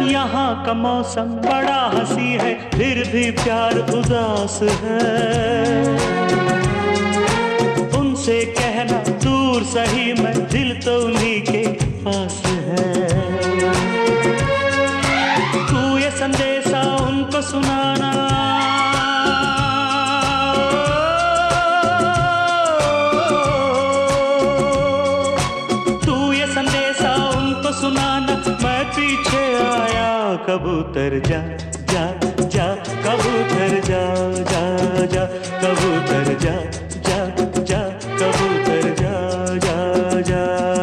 यहाँ का मौसम बड़ा हंसी है, फिर भी प्यार उदास है। उनसे कहना दूर सही, मैं दिल तो उन्हीं के पास है। तू ये संदेशा उनको सुनाना, तू ये संदेशा उनको सुनाना, मैं पीछे आया। कबूतर जा जा जा, कबूतर जा जा जा, कबूतर जा जा जा, कबूतर जा।